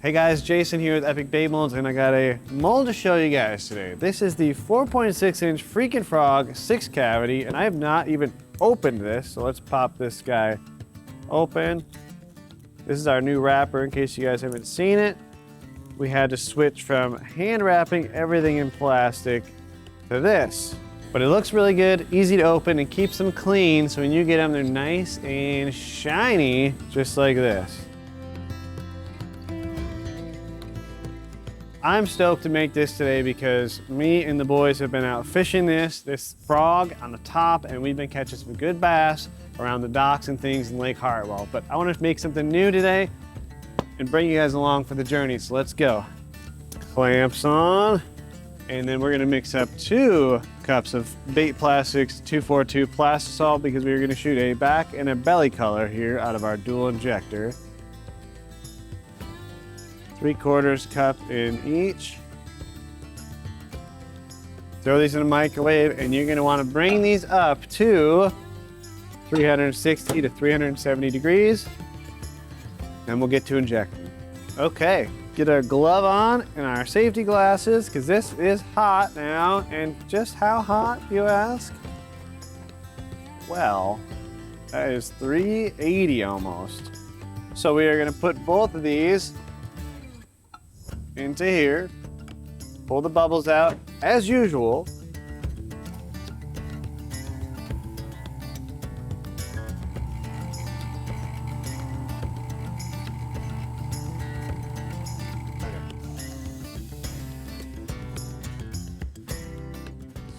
Hey guys, Jason here with Epic Bait Molds, and I got a mold to show you guys today. This is the 4.6 inch Freakin Frog 6 cavity, and I have not even opened this, so let's pop this guy open. This is our new wrapper in case you guys haven't seen it. We had to switch from hand wrapping everything in plastic to this. But it looks really good, easy to open, and keeps them clean, so when you get them, they're nice and shiny, just like this. I'm stoked to make this today because me and the boys have been out fishing this frog on the top, and we've been catching some good bass around the docks and things in Lake Hartwell. But I want to make something new today and bring you guys along for the journey, so let's go. Clamps on, and then we're gonna mix up 2 cups of Bait Plastics 242 Plastisol because we're gonna shoot a back and a belly color here out of our dual injector. 3/4 cup in each. Throw these in the microwave, and you're gonna wanna bring these up to 360 to 370 degrees, and we'll get to injecting. Okay, get our glove on and our safety glasses, because this is hot now. And just how hot, you ask? Well, that is 380 almost. So we are gonna put both of these into here, pull the bubbles out as usual.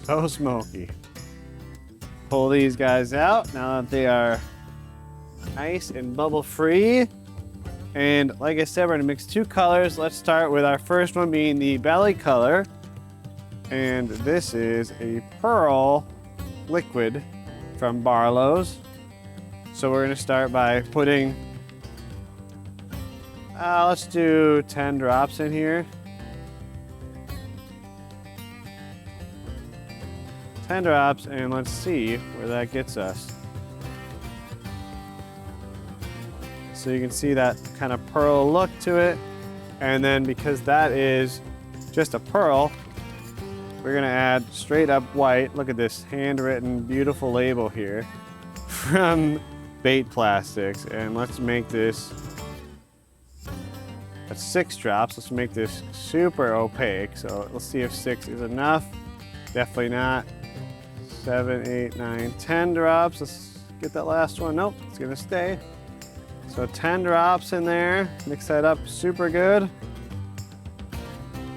So smoky. Pull these guys out now that they are nice and bubble free. And like I said, we're gonna mix 2 colors. Let's start with our first one being the belly color. And this is a pearl liquid from Barlow's. So we're gonna start by putting, let's do 10 drops in here. 10 drops, and let's see where that gets us. So you can see that kind of pearl look to it. And then because that is just a pearl, we're gonna add straight up white. Look at this handwritten, beautiful label here from Bait Plastics. And let's make this, that's 6 drops. Let's make this super opaque. So let's see if 6 is enough. Definitely not. 7, 8, 9, 10 drops. Let's get that last one. Nope, it's gonna stay. So 10 drops in there, mix that up super good.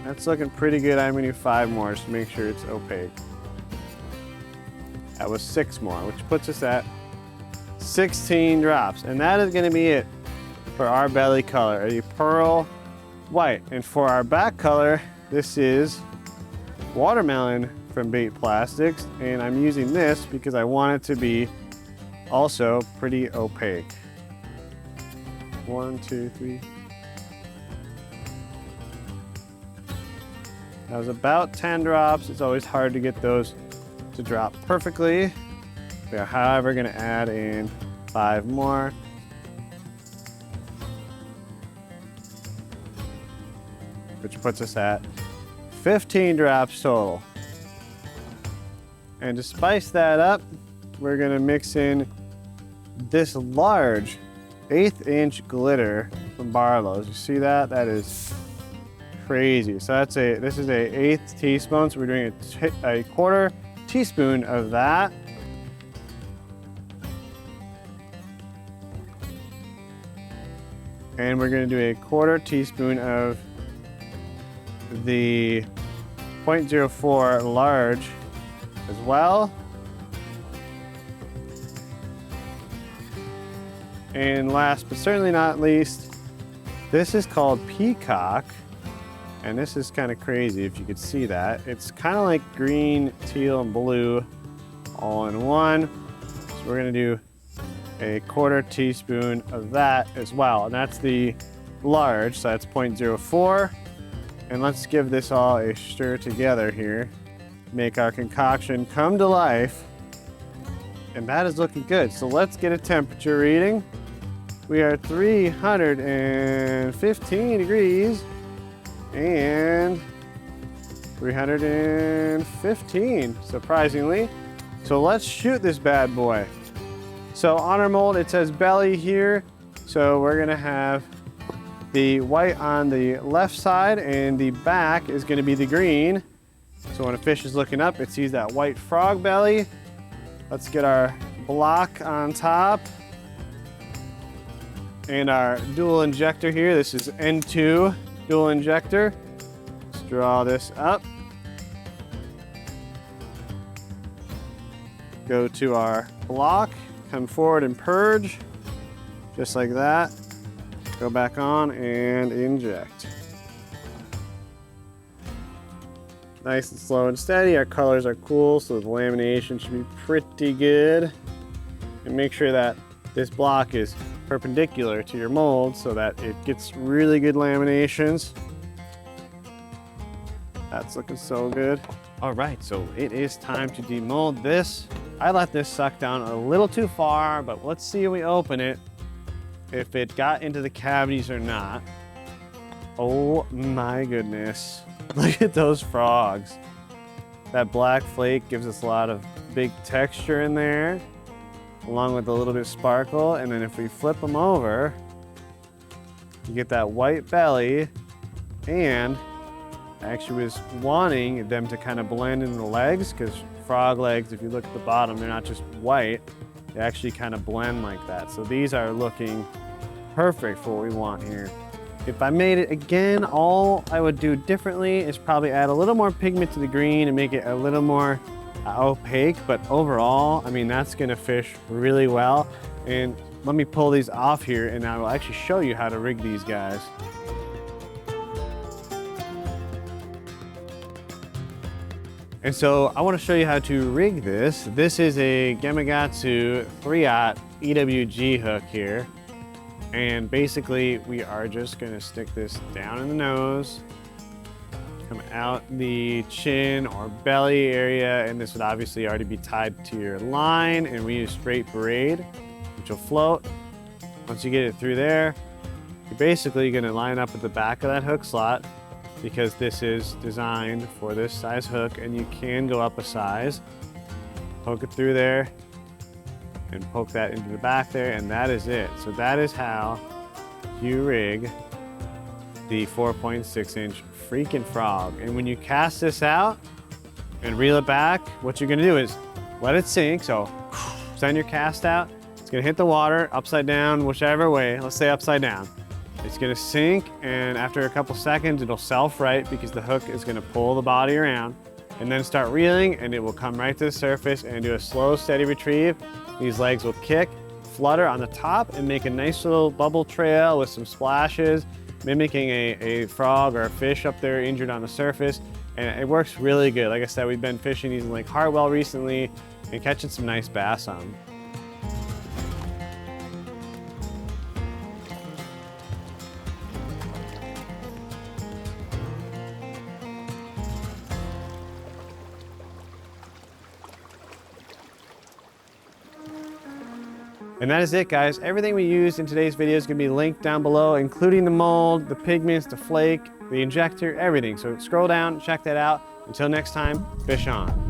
That's looking pretty good. I'm gonna do 5 more just to make sure it's opaque. That was 6 more, which puts us at 16 drops. And that is gonna be it for our belly color, a pearl white. And for our back color, this is watermelon from Bait Plastics. And I'm using this because I want it to be also pretty opaque. 1, 2, 3. That was about 10 drops. It's always hard to get those to drop perfectly. We are, however, gonna add in 5 more. Which puts us at 15 drops total. And to spice that up, we're gonna mix in this large 1/8 inch glitter from Barlow's. You see that? That is crazy. So this is a 1/8 teaspoon. So we're doing a 1/4 teaspoon of that. And we're gonna do a 1/4 teaspoon of the 0.04 large as well. And last but certainly not least, this is called Peacock. And this is kind of crazy if you could see that. It's kind of like green, teal, and blue all in one. So we're gonna do a 1/4 teaspoon of that as well. And that's the large, so that's 0.04. And let's give this all a stir together here. Make our concoction come to life. And that is looking good. So let's get a temperature reading. We are 315 degrees and 315, surprisingly. So let's shoot this bad boy. So on our mold, it says belly here. So we're gonna have the white on the left side and the back is gonna be the green. So when a fish is looking up, it sees that white frog belly. Let's get our block on top. And our dual injector here. This is N2 dual injector. Let's draw this up. Go to our block, come forward and purge, just like that. Go back on and inject. Nice and slow and steady. Our colors are cool, so the lamination should be pretty good. And make sure that this block is perpendicular to your mold so that it gets really good laminations. That's looking so good. All right, so it is time to demold this. I let this suck down a little too far, but let's see when we open it if it got into the cavities or not. Oh my goodness. Look at those frogs. That black flake gives us a lot of big texture in there, along with a little bit of sparkle. And then if we flip them over, you get that white belly. And I actually was wanting them to kind of blend in the legs, because frog legs, if you look at the bottom, they're not just white, they actually kind of blend like that. So these are looking perfect for what we want here. If I made it again, all I would do differently is probably add a little more pigment to the green and make it a little more opaque, but overall, I mean, that's gonna fish really well. And let me pull these off here and I will actually show you how to rig these guys. And so I want to show you how to rig this. This is a Gamakatsu 3/0 EWG hook here. And basically we are just gonna stick this down in the nose, come out the chin or belly area, and this would obviously already be tied to your line, and we use straight braid, which will float. Once you get it through there, you're basically gonna line up at the back of that hook slot, because this is designed for this size hook, and you can go up a size. Poke it through there and poke that into the back there, and that is it. So that is how you rig the 4.6-inch Freakin frog. And when you cast this out and reel it back, what you're gonna do is let it sink. So send your cast out, it's gonna hit the water upside down, whichever way, let's say upside down. It's gonna sink, and after a couple seconds, it'll self-right because the hook is gonna pull the body around, and then start reeling, and it will come right to the surface and do a slow, steady retrieve. These legs will kick, flutter on the top, and make a nice little bubble trail with some splashes, mimicking a frog or a fish up there injured on the surface. And it works really good. Like I said, we've been fishing these in Lake Hartwell recently and catching some nice bass on them. And that is it, guys. Everything we used in today's video is gonna be linked down below, including the mold, the pigments, the flake, the injector, everything. So scroll down, check that out. Until next time, fish on.